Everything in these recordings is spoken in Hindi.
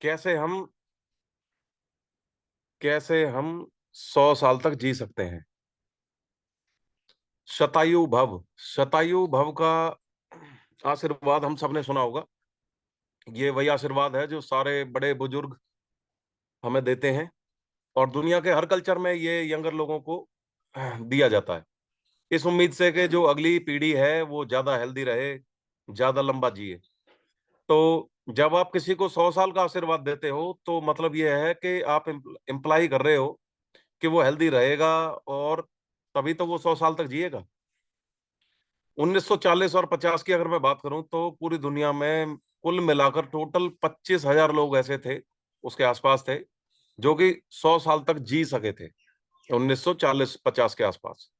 कैसे हम कैसे हम 100 साल तक जी सकते हैं। शतायु भव। शतायु भव का आशीर्वाद हम सबने सुना होगा। ये वही आशीर्वाद है जो सारे बड़े बुजुर्ग हमें देते हैं, और दुनिया के हर कल्चर में ये यंगर लोगों को दिया जाता है, इस उम्मीद से कि जो अगली पीढ़ी है वो ज्यादा हेल्दी रहे, ज्यादा लंबा जिए। तो जब आप किसी को 100 साल का आशीर्वाद देते हो तो मतलब ये है कि आप इम्प्लाई कर रहे हो कि वो हेल्दी रहेगा, और तभी तो वो 100 साल तक जिएगा। 1940 और 50 की अगर मैं बात करूं तो पूरी दुनिया में कुल मिलाकर टोटल 25,000 लोग ऐसे थे, उसके आसपास थे, जो कि 100 साल तक जी सके थे, 1940-50 के आसपास।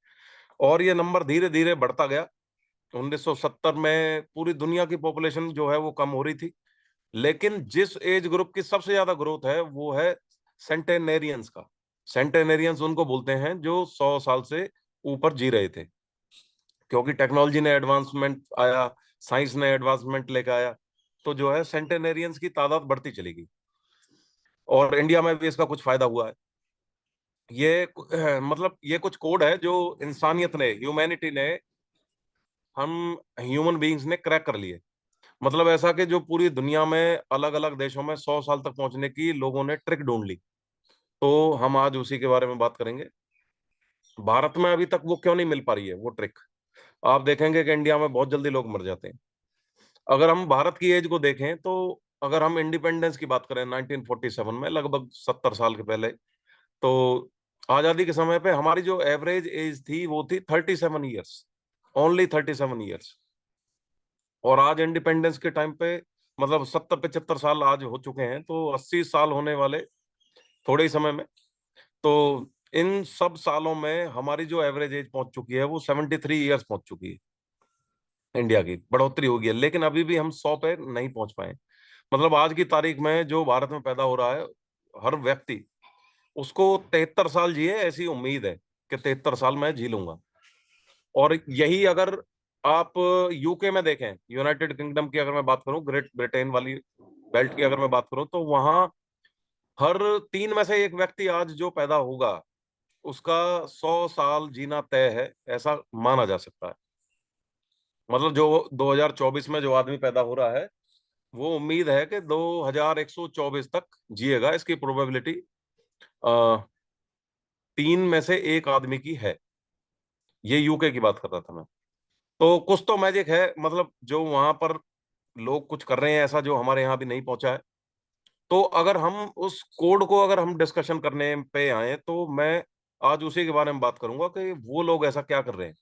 और ये नंबर धीरे धीरे बढ़ता गया। 1970 में पूरी दुनिया की पॉपुलेशन जो है वो कम हो रही थी, लेकिन जिस एज ग्रुप की सबसे ज्यादा ग्रोथ है वो है सेंटेनेरियंस का। सेंटेनेरियंस उनको बोलते हैं जो 100 साल से ऊपर जी रहे थे, क्योंकि टेक्नोलॉजी ने एडवांसमेंट आया, साइंस ने एडवांसमेंट लेकर आया, तो जो है सेंटेनेरियंस की तादाद बढ़ती चली गई। और इंडिया में भी इसका कुछ फायदा हुआ है। ये मतलब ये कुछ कोड है जो इंसानियत ने, ह्यूमैनिटी ने, हम ह्यूमन बीइंग्स ने क्रैक कर लिए। मतलब ऐसा कि जो पूरी दुनिया में अलग अलग देशों में 100 साल तक पहुंचने की लोगों ने ट्रिक ढूंढ ली। तो हम आज उसी के बारे में बात करेंगे। भारत में अभी तक वो क्यों नहीं मिल पा रही है वो ट्रिक। आप देखेंगे कि इंडिया में बहुत जल्दी लोग मर जाते हैं। अगर हम भारत की एज को देखें तो अगर हम इंडिपेंडेंस की बात करें 1947 में, लगभग 70 साल के पहले, तो आजादी के समय पे हमारी जो एवरेज एज थी वो थी 37 ईयर्स, ओनली 37 ईयर्स। और आज इंडिपेंडेंस के टाइम पे मतलब 70-75 साल आज हो चुके हैं, तो 80 साल होने वाले थोड़े ही समय में। तो इन सब सालों में हमारी जो एवरेज एज पहुंच चुकी है वो 73 ईयर्स पहुंच चुकी है। इंडिया की बढ़ोतरी हो गई है, लेकिन अभी भी हम 100 पे नहीं पहुंच पाए। मतलब आज की तारीख में जो भारत में पैदा हो रहा है, हर व्यक्ति उसको 73 साल जिए ऐसी उम्मीद है कि 73 साल मैं जी लूंगा। और यही अगर आप यूके में देखें, यूनाइटेड किंगडम की अगर मैं बात करूं, ग्रेट ब्रिटेन वाली बेल्ट की अगर मैं बात करूं, तो वहां हर 3 में से एक व्यक्ति आज जो पैदा होगा उसका 100 साल जीना तय है, ऐसा माना जा सकता है। मतलब जो 2024 में जो आदमी पैदा हो रहा है, वो उम्मीद है कि 2124 तक जिएगा। इसकी प्रोबेबिलिटी 3 में से 1 आदमी की है। ये यूके की बात कर रहा था मैं। तो कुछ तो मैजिक है, मतलब जो वहां पर लोग कुछ कर रहे हैं ऐसा जो हमारे यहाँ भी नहीं पहुंचा है। तो अगर हम उस कोड को अगर हम डिस्कशन करने पे आए तो मैं आज उसी के बारे में बात करूंगा कि वो लोग ऐसा क्या कर रहे हैं।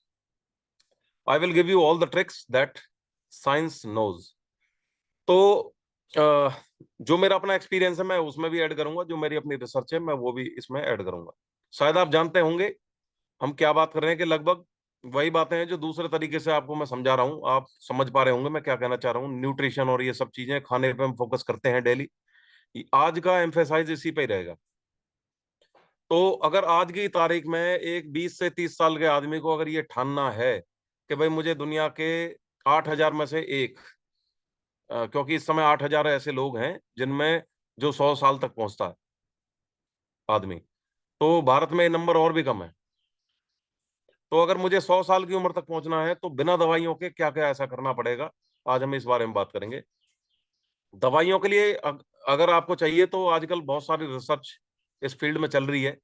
I will give you all the tricks that science knows. तो अ, जो मेरा अपना एक्सपीरियंस है मैं उसमें भी ऐड करूंगा, जो मेरी अपनी रिसर्च है मैं वो भी इसमें ऐड करूंगा। शायद आप जानते होंगे हम क्या बात कर रहे हैं, कि लगभग वही बातें हैं जो दूसरे तरीके से आपको मैं समझा रहा हूँ। आप समझ पा रहे होंगे मैं क्या कहना चाह रहा हूँ। न्यूट्रिशन और ये सब चीजें, खाने पे हम फोकस करते हैं डेली। आज का एम्फेसाइज इसी पे ही रहेगा। तो अगर आज की तारीख में एक 20 से 30 साल के आदमी को अगर ये ठानना है कि भाई मुझे दुनिया के 8,000 में से एक, क्योंकि इस समय 8,000 ऐसे लोग हैं जिनमें जो 100 साल तक पहुंचता है आदमी, तो भारत में ये नंबर और भी कम है। तो अगर मुझे 100 साल की उम्र तक पहुंचना है तो बिना दवाइयों के क्या क्या ऐसा करना पड़ेगा, आज हम इस बारे में बात करेंगे। दवाइयों के लिए अगर आपको चाहिए तो आजकल बहुत सारी रिसर्च इस फील्ड में चल रही है।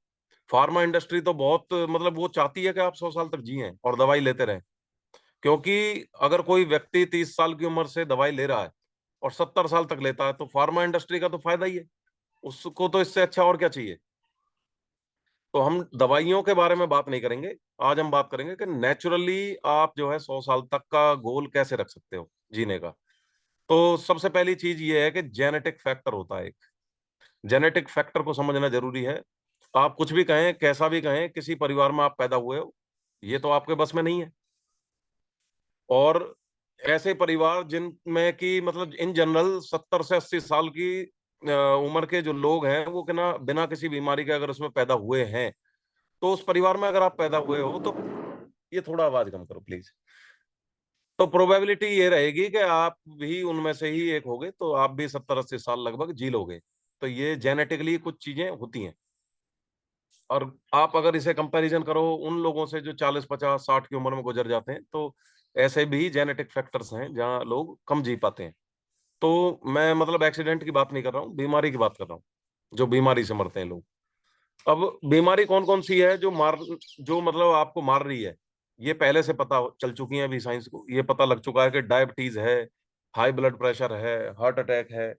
फार्मा इंडस्ट्री तो बहुत, मतलब वो चाहती है कि आप 100 साल तक जिएं और दवाई लेते रहें। क्योंकि अगर कोई व्यक्ति 30 साल की उम्र से दवाई ले रहा है और 70 साल तक लेता है, तो फार्मा इंडस्ट्री का तो फायदा ही है। उसको तो इससे अच्छा और क्या चाहिए। तो हम दवाइयों के बारे में बात नहीं करेंगे। आज हम बात करेंगे कि नेचुरली आप जो है 100 साल तक का गोल कैसे रख सकते हो जीने का। तो सबसे पहली चीज ये है कि जेनेटिक फैक्टर होता है एक। जेनेटिक फैक्टर को समझना जरूरी है। आप कुछ भी कहें, कैसा भी कहें, किसी परिवार में आप पैदा हुए हो, ये तो आपके बस में नहीं है। और ऐसे परिवार जिनमें कि मतलब इन जनरल 70 से 80 साल की उम्र के जो लोग हैं वो कि ना बिना किसी बीमारी के अगर उसमें पैदा हुए हैं, तो उस परिवार में अगर आप पैदा हुए हो तो ये थोड़ा आवाज कम करो प्लीज। तो प्रोबेबिलिटी ये रहेगी कि आप भी उनमें से ही एक होगे, तो आप भी 70-80 साल लगभग जी लोगे। तो ये जेनेटिकली कुछ चीजें होती हैं। और आप अगर इसे कंपैरिजन करो उन लोगों से जो 40-50-60 की उम्र में गुजर जाते हैं, तो ऐसे भी जेनेटिक फैक्टर्स हैं जहां लोग कम जी पाते हैं। तो मैं मतलब एक्सीडेंट की बात नहीं कर रहा हूँ, बीमारी की बात कर रहा हूँ, जो बीमारी से मरते हैं लोग। अब बीमारी कौन कौन सी है जो मतलब आपको मार रही है, ये पहले से चल चुकी है अभी साइंस को। ये पता लग चुका है कि डायबिटीज है, हाई ब्लड प्रेशर है, हार्ट अटैक है,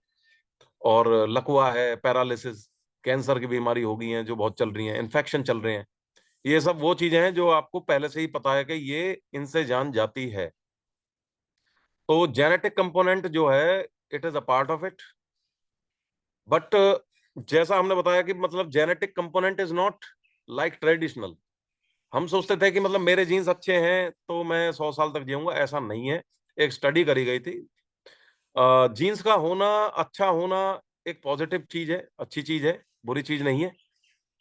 और लकवा है, पैरालिसिस, कैंसर की बीमारी हो गई है जो बहुत चल रही है, इन्फेक्शन चल रहे हैं। ये सब वो चीजें हैं जो आपको पहले से ही पता है कि ये इनसे जान जाती है। तो जेनेटिक कंपोनेंट जो है, it is a part of it. But जैसा हमने बताया कि मतलब genetic component is not like traditional. हम सोचते थे कि मतलब मेरे जीन्स अच्छे हैं तो मैं 100 साल तक जीऊंगा, ऐसा नहीं है। एक स्टडी करी गई थी, जीन्स का होना, अच्छा होना एक पॉजिटिव चीज है, अच्छी चीज है, बुरी चीज नहीं है।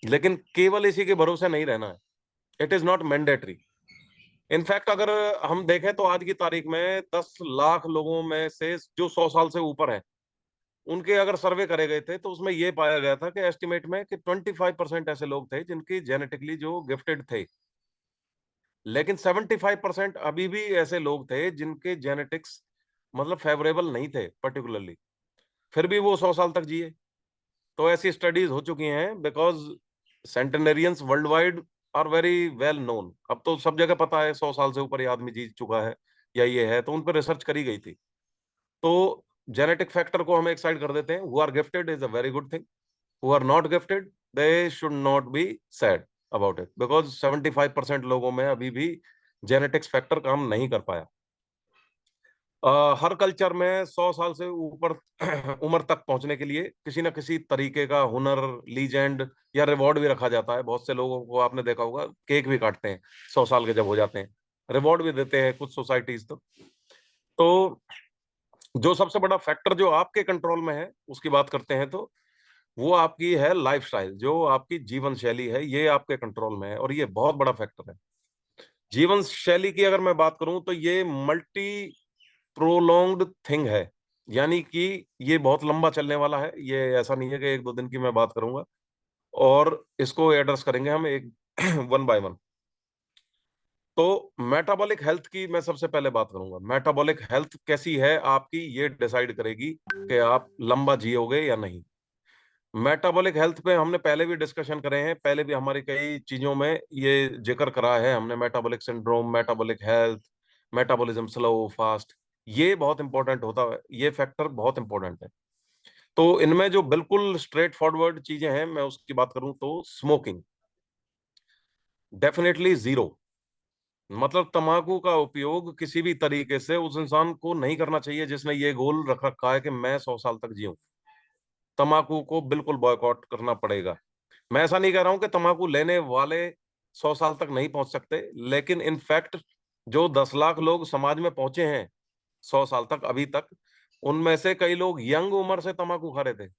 लेकिन केवल इसी के भरोसे नहीं रहना है। It is not mandatory. In fact अगर हम देखें तो आज की तारीख में 10 लाख लोगों में से जो 100 साल से ऊपर है, उनके अगर सर्वे करे गए थे तो उसमें यह पाया गया था कि एस्टिमेट में कि 25% ऐसे लोग थे जिनकी जेनेटिकली जो गिफ्टेड थे। लेकिन 75% अभी भी ऐसे लोग थे जिनके जेनेटिक्स मतलब फेवरेबल नहीं थे पर्टिकुलरली, फिर भी वो 100 साल तक जिए। तो ऐसी स्टडीज हो चुकी हैं, because centenarians world wide are very well known. अब तो सब जगह पता है 100 साल से ऊपर ये आदमी जी चुका है या ये है, तो उन पर रिसर्च करी गई थी। तो जेनेटिक फैक्टर को हम एक साइड कर देते हैं। Who are gifted is a very good thing, who are not gifted they should not be sad about it, because 75% लोगों में अभी भी जेनेटिक्स फैक्टर काम नहीं कर पाया। हर कल्चर में 100 साल से ऊपर उम्र तक पहुंचने के लिए किसी ना किसी तरीके का हुनर, लीजेंड या रिवॉर्ड भी रखा जाता है। बहुत से लोगों को आपने देखा होगा केक भी काटते हैं 100 साल के जब हो जाते हैं, रिवॉर्ड भी देते हैं कुछ सोसाइटीज। तो जो सबसे बड़ा फैक्टर जो आपके कंट्रोल में है उसकी बात करते हैं, तो वो आपकी है लाइफस्टाइल, जो आपकी जीवन शैली है, ये आपके कंट्रोल में है और ये बहुत बड़ा फैक्टर है। जीवन शैली की अगर मैं बात करूं तो ये मल्टी प्रोलॉन्ग्ड थिंग है, यानी कि ये बहुत लंबा चलने वाला है। ये ऐसा नहीं है कि 1-2 दिन की मैं बात करूंगा, और इसको एड्रेस करेंगे हम एक वन बाय वन। तो मेटाबॉलिक हेल्थ की मैं सबसे पहले बात करूंगा। मेटाबॉलिक हेल्थ कैसी है आपकी, ये डिसाइड करेगी कि आप लंबा जियोगे या नहीं। मेटाबॉलिक हेल्थ पे हमने पहले भी डिस्कशन करे हैं, पहले भी हमारी कई चीजों में ये जिक्र करा है हमने। Metabolic syndrome, metabolic health, metabolism slow fast, ये बहुत इंपॉर्टेंट होता है, ये फैक्टर बहुत इंपॉर्टेंट है। तो इनमें जो बिल्कुल स्ट्रेट फॉरवर्ड चीजें हैं, मैं उसकी बात करूं तो स्मोकिंग डेफिनेटली जीरो। मतलब तंबाकू का उपयोग किसी भी तरीके से उस इंसान को नहीं करना चाहिए जिसने ये गोल रख रखा है कि मैं 100 साल तक जीऊं। तंबाकू को बिल्कुल बॉयकॉट करना पड़ेगा। मैं ऐसा नहीं कह रहा हूं कि तंबाकू लेने वाले 100 साल तक नहीं पहुंच सकते, लेकिन इनफैक्ट जो 10 लाख लोग समाज में पहुंचे हैं 100 साल तक अभी तक, उनमें से कई लोग यंग उम्र से तंबाकू खा रहे थे।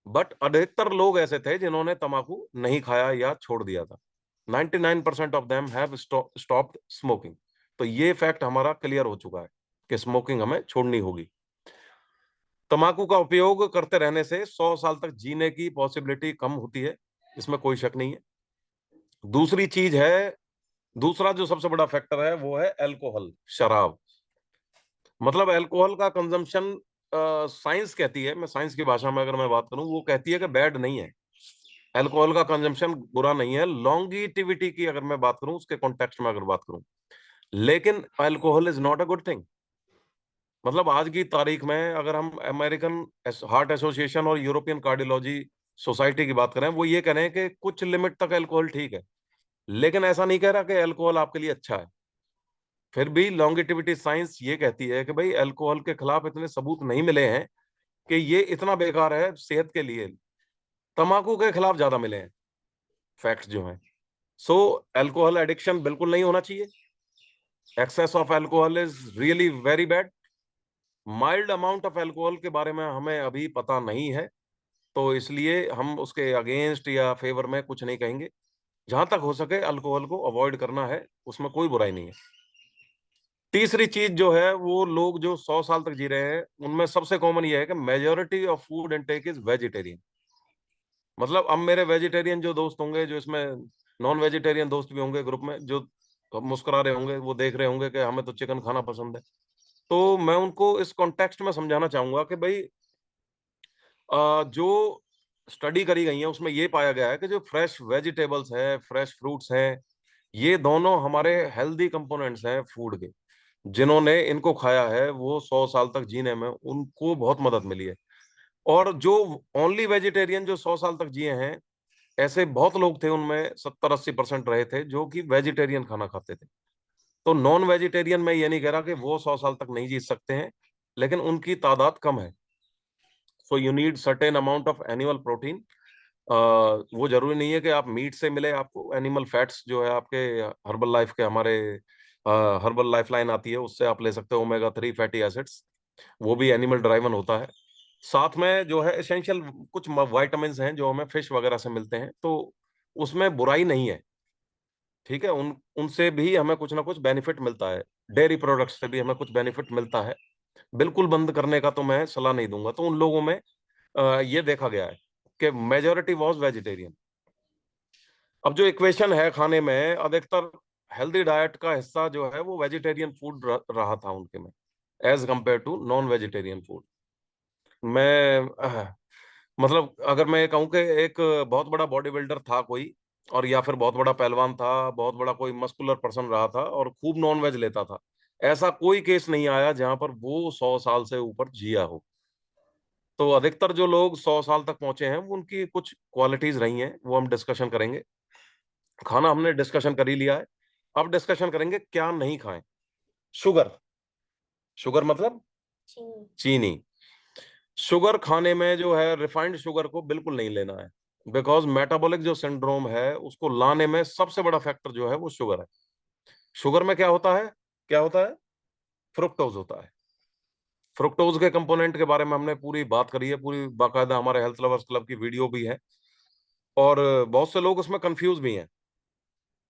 बट अधिकतर लोग ऐसे थे जिन्होंने तंबाकू नहीं खाया या छोड़ दिया था। 99% of them have stopped smoking. तो ये फैक्ट हमारा क्लियर हो चुका है कि स्मोकिंग हमें छोड़नी होगी। तंबाकू का उपयोग करते रहने से 100 साल तक जीने की पॉसिबिलिटी कम होती है, इसमें कोई शक नहीं है। दूसरी चीज है, दूसरा जो सबसे बड़ा फैक्टर है वो है अल्कोहल, शराब। मतलब अल्कोहल का कंजम्पशन, साइंस कहती है, मैं साइंस की भाषा में अगर मैं बात करूं, वो कहती है कि बैड नहीं है। अल्कोहल का कंजम्पशन बुरा नहीं है लॉन्गिटिविटी की अगर मैं बात करूं, उसके कॉन्टेक्स्ट में अगर बात करूं। लेकिन alcohol is not a good thing. मतलब आज की तारीख में अगर हम अमेरिकन हार्ट एसोसिएशन और यूरोपियन कार्डियोलॉजी सोसाइटी की बात करें, वो ये कह रहे हैं कि कुछ लिमिट तक अल्कोहल ठीक है, लेकिन ऐसा नहीं कह रहा कि अल्कोहल आपके लिए अच्छा है। फिर भी लॉन्गिटिविटी साइंस ये कहती है कि भाई अल्कोहल के खिलाफ इतने सबूत नहीं मिले हैं कि ये इतना बेकार है सेहत के लिए। तंबाकू के खिलाफ ज्यादा मिले हैं फैक्ट्स जो हैं। सो अल्कोहल एडिक्शन बिल्कुल नहीं होना चाहिए। Excess of alcohol is really very bad. Mild amount of alcohol के बारे में हमें अभी पता नहीं है, तो इसलिए हम उसके अगेंस्ट या फेवर में कुछ नहीं कहेंगे। जहां तक हो सके अल्कोहल को अवॉइड करना है, उसमें कोई बुराई नहीं है। तीसरी चीज जो है, वो लोग जो 100 साल तक जी रहे हैं उनमें सबसे कॉमन ये है कि majority of food intake is vegetarian. मतलब अब मेरे वेजिटेरियन जो दोस्त होंगे, जो इसमें नॉन वेजिटेरियन दोस्त भी होंगे ग्रुप में, जो मुस्कुरा रहे होंगे, वो देख रहे होंगे कि हमें तो चिकन खाना पसंद है। तो मैं उनको इस कॉन्टेक्स्ट में समझाना चाहूंगा कि भाई जो स्टडी करी गई है उसमें ये पाया गया है कि जो फ्रेश वेजिटेबल्स है, फ्रेश फ्रूट्स हैं, ये दोनों हमारे हेल्दी कंपोनेंट्स हैं फूड के। जिन्होंने इनको खाया है वो 100 साल तक जीने में उनको बहुत मदद मिली है। और जो ओनली वेजिटेरियन जो 100 साल तक जिए हैं, ऐसे बहुत लोग थे, उनमें 70-80% रहे थे जो कि वेजिटेरियन खाना खाते थे। तो नॉन वेजिटेरियन मैं ये नहीं कह रहा कि वो 100 साल तक नहीं जी सकते हैं, लेकिन उनकी तादाद कम है। So you need certain amount of animal protein. वो जरूरी नहीं है कि आप मीट से मिले आपको। एनिमल फैट्स जो है आपके हर्बल लाइफ के, हमारे हर्बल लाइफ लाइन आती है, उससे आप ले सकते हो ओमेगा 3 फैटी एसिड्स। वो भी एनिमल ड्राइवन होता है। साथ में जो है एसेंशियल कुछ वाइटामिन हैं जो हमें फिश वगैरह से मिलते हैं, तो उसमें बुराई नहीं है। ठीक है, उनसे भी हमें कुछ ना कुछ बेनिफिट मिलता है। डेयरी प्रोडक्ट्स से भी हमें कुछ बेनिफिट मिलता है। बिल्कुल बंद करने का तो मैं सलाह नहीं दूंगा। तो उन लोगों में ये देखा गया है कि मेजोरिटी वॉज वेजिटेरियन। अब जो इक्वेशन है खाने में, अधिकतर हेल्दी डाइट का हिस्सा जो है वो वेजिटेरियन फूड रहा था उनके में, as compare to non vegetarian food. मैं मतलब अगर मैं ये कहूँ कि एक बहुत बड़ा बॉडी बिल्डर था कोई, और या फिर बहुत बड़ा पहलवान था, बहुत बड़ा कोई मस्कुलर पर्सन रहा था और खूब नॉन वेज लेता था, ऐसा कोई केस नहीं आया जहां पर वो 100 साल से ऊपर जिया हो। तो अधिकतर जो लोग 100 साल तक पहुंचे हैं, वो उनकी कुछ क्वालिटीज रही हैं, वो हम डिस्कशन करेंगे। खाना हमने डिस्कशन कर ही लिया है। अब डिस्कशन करेंगे क्या नहीं खाएं। शुगर। शुगर मतलब चीनी। चीनी। शुगर खाने में जो है, रिफाइंड शुगर को बिल्कुल नहीं लेना है। बिकॉज मेटाबॉलिक जो सिंड्रोम है उसको लाने में सबसे बड़ा फैक्टर जो है वो शुगर है। शुगर में क्या होता है? क्या होता है? फ्रुक्टोज होता है। फ्रुक्टोज के कंपोनेंट के बारे में हमने पूरी बात करी है, पूरी बाकायदा हमारे हेल्थ लवर्स क्लब की वीडियो भी है। और बहुत से लोग उसमें कंफ्यूज भी हैं।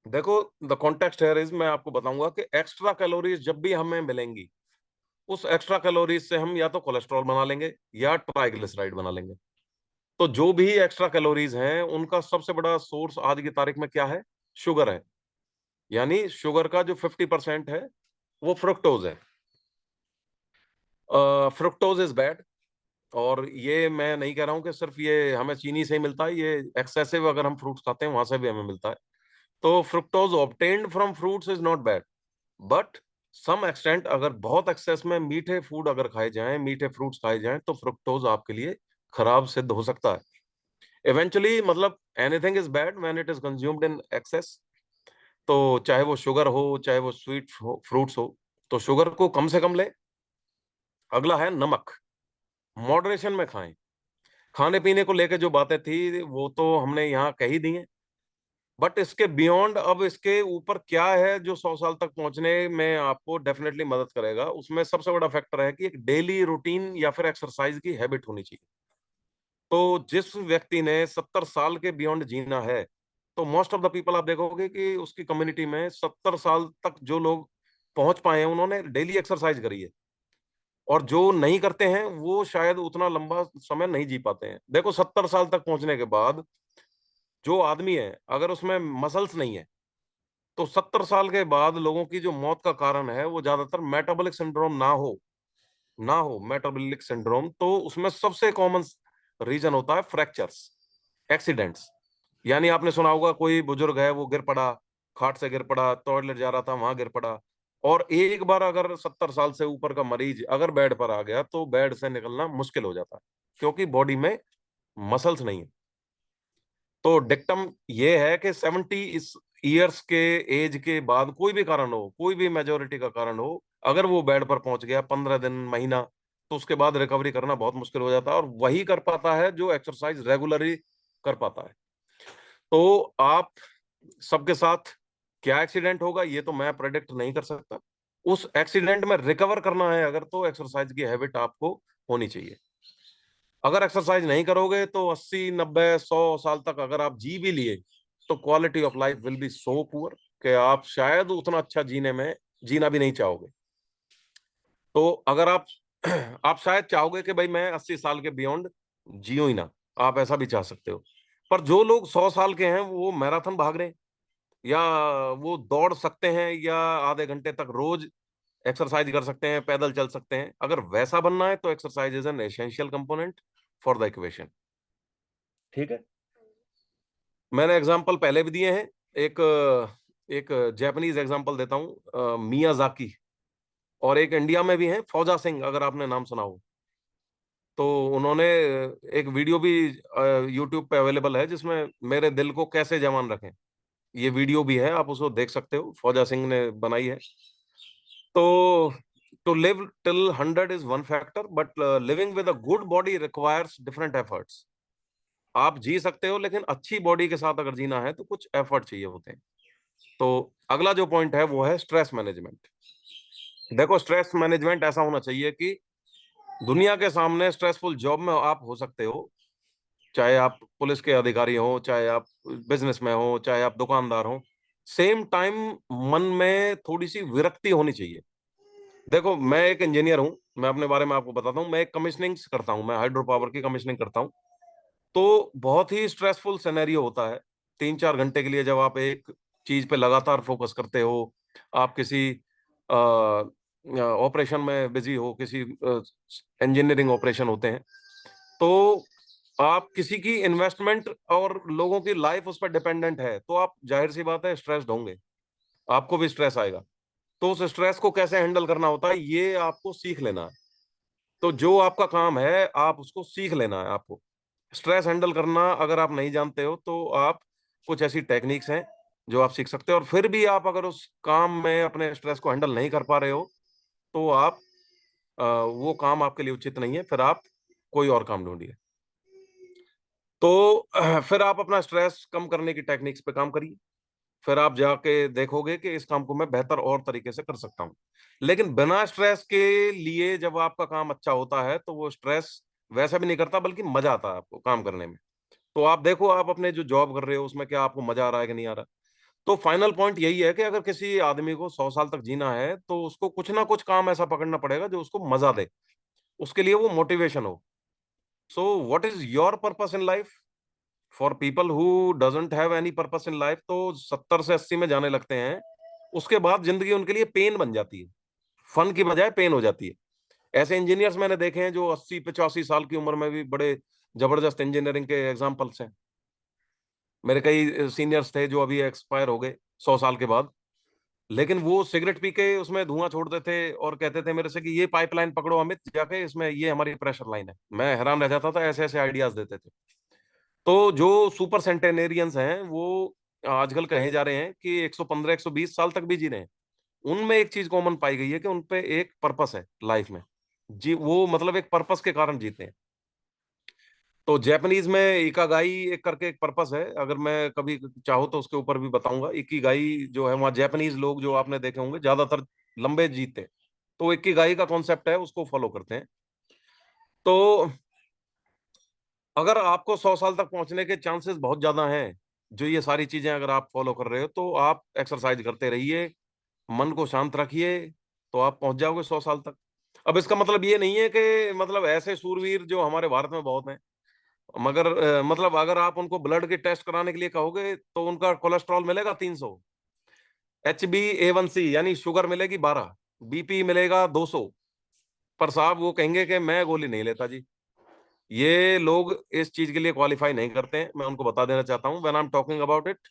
देखो, द कॉन्टेक्स्ट हियर इज, मैं आपको बताऊंगा कि एक्स्ट्रा कैलोरीज जब भी हमें मिलेंगी, उस एक्स्ट्रा कैलोरीज से हम या तो कोलेस्ट्रॉल बना लेंगे या ट्राइग्लिसराइड बना लेंगे। तो जो भी एक्स्ट्रा कैलोरीज हैं उनका सबसे बड़ा सोर्स आज की तारीख में क्या है? शुगर है। यानी शुगर का जो 50% है वो फ्रुक्टोज है। Fructose is bad. और ये मैं नहीं कह रहा हूं कि सिर्फ ये हमें चीनी से ही मिलता है, ये एक्सेसिव अगर हम फ्रूट्स खाते हैं वहां से भी हमें मिलता है। तो fructose obtained from fruits is not bad, but some extent, अगर बहुत एक्सेस में मीठे फूड अगर खाए जाएं, मीठे फ्रूट्स खाए जाएं, तो फ्रुक्टोज आपके लिए खराब सिद्ध हो सकता है इवेंचुअली। मतलब anything is bad when it is consumed in excess. तो चाहे वो शुगर हो, चाहे वो स्वीट फ्रूट्स हो, तो शुगर को कम से कम ले। अगला है नमक। मॉडरेशन में खाएं। खाने पीने को लेकर जो बातें थी वो तो हमने यहाँ कही दी हैं। बट इसके बियॉन्ड, अब इसके ऊपर क्या है जो 100 साल तक पहुंचने में आपको डेफिनेटली मदद करेगा, उसमें सबसे बड़ा फैक्टर है कि एक डेली रूटीन या फिर एक्सरसाइज की हैबिट होनी चाहिए। तो जिस व्यक्ति ने 70 साल के बियॉन्ड जीना है, तो मोस्ट ऑफ द पीपल आप देखोगे कि उसकी कम्युनिटी में 70 साल तक जो लोग पहुंच पाए हैं उन्होंने डेली एक्सरसाइज करी है। और जो नहीं करते हैं वो शायद उतना लंबा समय नहीं जी पाते हैं। देखो, 70 साल तक पहुंचने के बाद जो आदमी है, अगर उसमें मसल्स नहीं है, तो 70 साल के बाद लोगों की जो मौत का कारण है वो ज्यादातर मेटाबॉलिक सिंड्रोम ना हो मेटाबॉलिक सिंड्रोम, तो उसमें सबसे कॉमन रीजन होता है फ्रैक्चर्स, एक्सीडेंट्स। यानी आपने सुना होगा कोई बुजुर्ग है, वो गिर पड़ा, खाट से गिर पड़ा, टॉयलेट जा रहा था वहां गिर पड़ा। और एक बार अगर 70 साल से ऊपर का मरीज अगर बेड पर आ गया तो बेड से निकलना मुश्किल हो जाता है, क्योंकि बॉडी में मसल्स नहीं है। तो डिक्टम ये है कि 70 ईयर्स के एज के बाद कोई भी कारण हो, कोई भी मेजोरिटी का कारण हो, अगर वो बेड पर पहुंच गया 15 दिन, महीना, तो उसके बाद रिकवरी करना बहुत मुश्किल हो जाता है। और वही कर पाता है जो एक्सरसाइज रेगुलरली कर पाता है। तो आप सबके साथ क्या एक्सीडेंट होगा ये तो मैं प्रेडिक्ट नहीं कर सकता। उस एक्सीडेंट में रिकवर करना है अगर, तो एक्सरसाइज की हैबिट आपको होनी चाहिए। अगर एक्सरसाइज नहीं करोगे तो 80, 90, 100 साल तक अगर आप जी भी लिए, तो quality of life will be so poor कि आप शायद उतना अच्छा जीने में जीना भी नहीं चाहोगे। तो अगर आप आप शायद चाहोगे कि भाई मैं 80 साल के बियॉन्ड जियो ही ना, आप ऐसा भी चाह सकते हो। पर जो लोग 100 साल के हैं वो मैराथन भाग रहे हैं, या वो दौड़ सकते हैं, या आधे घंटे तक रोज एक्सरसाइज कर सकते हैं, पैदल चल सकते हैं, अगर वैसा बनना है तो exercise is an essential component for the equation. ठीक है। मैंने एग्जांपल पहले भी दिए हैं। एक एक जापानीज एग्जांपल देता हूँ, मियाजाकी। और एक इंडिया में भी है, फौजा सिंह, अगर आपने नाम सुना हो। तो उन्होंने एक वीडियो भी यूट्यूब पे अवेलेबल है, जिसमें मेरे दिल को कैसे जवान रखें, ये वीडियो भी है, आप उसको देख सकते हो, फौजा सिंह ने बनाई है। तो to live till 100 is one factor, but living with a good body requires different efforts. आप जी सकते हो, लेकिन अच्छी बॉडी के साथ अगर जीना है तो कुछ एफर्ट चाहिए होते हैं। तो अगला जो पॉइंट है वो है स्ट्रेस मैनेजमेंट। देखो, स्ट्रेस मैनेजमेंट ऐसा होना चाहिए कि दुनिया के सामने स्ट्रेसफुल जॉब में आप हो सकते हो, चाहे आप पुलिस के अधिकारी हो, चाहे आप बिजनेस में हो, चाहे आप दुकानदार हो, सेम टाइम मन में थोड़ी सी विरक्ति होनी चाहिए। देखो, मैं एक इंजीनियर हूं, मैं अपने बारे में आपको बताता हूं, मैं एक कमीशनिंग करता हूं, मैं हाइड्रो पावर की कमीशनिंग करता हूं। तो बहुत ही स्ट्रेसफुल सिनेरियो होता है 3-4 घंटे के लिए, जब आप एक चीज पे लगातार फोकस करते हो। आप किसी ऑपरेशन में बिजी हो, किसी इंजीनियरिंग ऑपरेशन होते हैं, तो आप किसी की इन्वेस्टमेंट और लोगों की लाइफ उस पर डिपेंडेंट है, तो आप जाहिर सी बात है स्ट्रेस्ड होंगे, आपको भी स्ट्रेस आएगा। तो उस स्ट्रेस को कैसे हैंडल करना होता है, ये आपको सीख लेना है। तो जो आपका काम है, आप उसको सीख लेना है आपको। स्ट्रेस हैंडल करना अगर आप नहीं जानते हो, तो आप कुछ ऐसी टेक्निक्स हैं जो आप सीख सकते हो। और फिर भी आप अगर उस काम में अपने स्ट्रेस को हैंडल नहीं कर पा रहे हो, तो आप वो काम आपके लिए उचित नहीं है, फिर आप कोई और काम ढूंढिए। तो फिर आप अपना स्ट्रेस कम करने की टेक्निक्स पे काम करिए। फिर आप जाके देखोगे कि इस काम को मैं बेहतर और तरीके से कर सकता हूँ। लेकिन बिना स्ट्रेस के लिए जब आपका काम अच्छा होता है, तो वो स्ट्रेस वैसा भी नहीं करता, बल्कि मजा आता है आपको काम करने में। तो आप देखो, आप अपने जो जॉब कर रहे हो उसमें क्या आपको मजा आ रहा है कि नहीं आ रहा। तो फाइनल पॉइंट यही है कि अगर किसी आदमी को 100 साल तक जीना है, तो उसको कुछ ना कुछ काम ऐसा पकड़ना पड़ेगा जो उसको मजा दे, उसके लिए वो मोटिवेशन हो। So what is your purpose in life? For people who doesn't have any purpose in life, तो 70 से 80 में जाने लगते हैं, उसके बाद जिंदगी उनके लिए पेन बन जाती है, फन की बजाय पेन हो जाती है। ऐसे इंजीनियर्स मैंने देखे हैं जो 80-85 साल की उम्र में भी बड़े जबरदस्त इंजीनियरिंग के एग्जाम्पल्स हैं। मेरे कई सीनियर्स थे जो अभी एक्सपायर हो गए 100 साल के बाद, लेकिन वो सिगरेट पी के उसमें धुआं छोड़ते थे और कहते थे मेरे से कि ये पाइपलाइन पकड़ो अमित जाके, इसमें ये हमारी प्रेशर लाइन है। मैं हैरान रह जाता था, ऐसे ऐसे आइडियाज देते थे। तो जो सुपर सेंटेनेरियंस हैं, वो आजकल कहे जा रहे हैं कि 115-120 साल तक भी जी रहे हैं। उनमें एक चीज कॉमन पाई गई है कि उनपे एक पर्पस है लाइफ में। जी, वो मतलब एक पर्पस के कारण जीते हैं। तो जापानीज में इकागाई एक करके एक पर्पस है, अगर मैं कभी चाहूँ तो उसके ऊपर भी बताऊंगा। इकिगाई जो है, वहाँ जापानीज लोग जो आपने देखे होंगे ज्यादातर लंबे जीते हैं। तो इकिगाई का कॉन्सेप्ट है, उसको फॉलो करते हैं। तो अगर आपको 100 साल तक पहुंचने के चांसेस बहुत ज्यादा हैं, जो ये सारी चीजें अगर आप फॉलो कर रहे हो, तो आप एक्सरसाइज करते रहिए, मन को शांत रखिए, तो आप पहुंच जाओगे 100 साल तक। अब इसका मतलब ये नहीं है कि मतलब ऐसे सूरवीर जो हमारे भारत में बहुत हैं, मगर मतलब अगर आप उनको ब्लड के टेस्ट कराने के लिए कहोगे, तो उनका कोलेस्ट्रॉल मिलेगा 300, HbA1c यानी शुगर मिलेगी 12, बीपी मिलेगा 200। पर साहब वो कहेंगे कि मैं गोली नहीं लेता जी। ये लोग इस चीज के लिए क्वालिफाई नहीं करते हैं, मैं उनको बता देना चाहता हूं, when I am talking about it.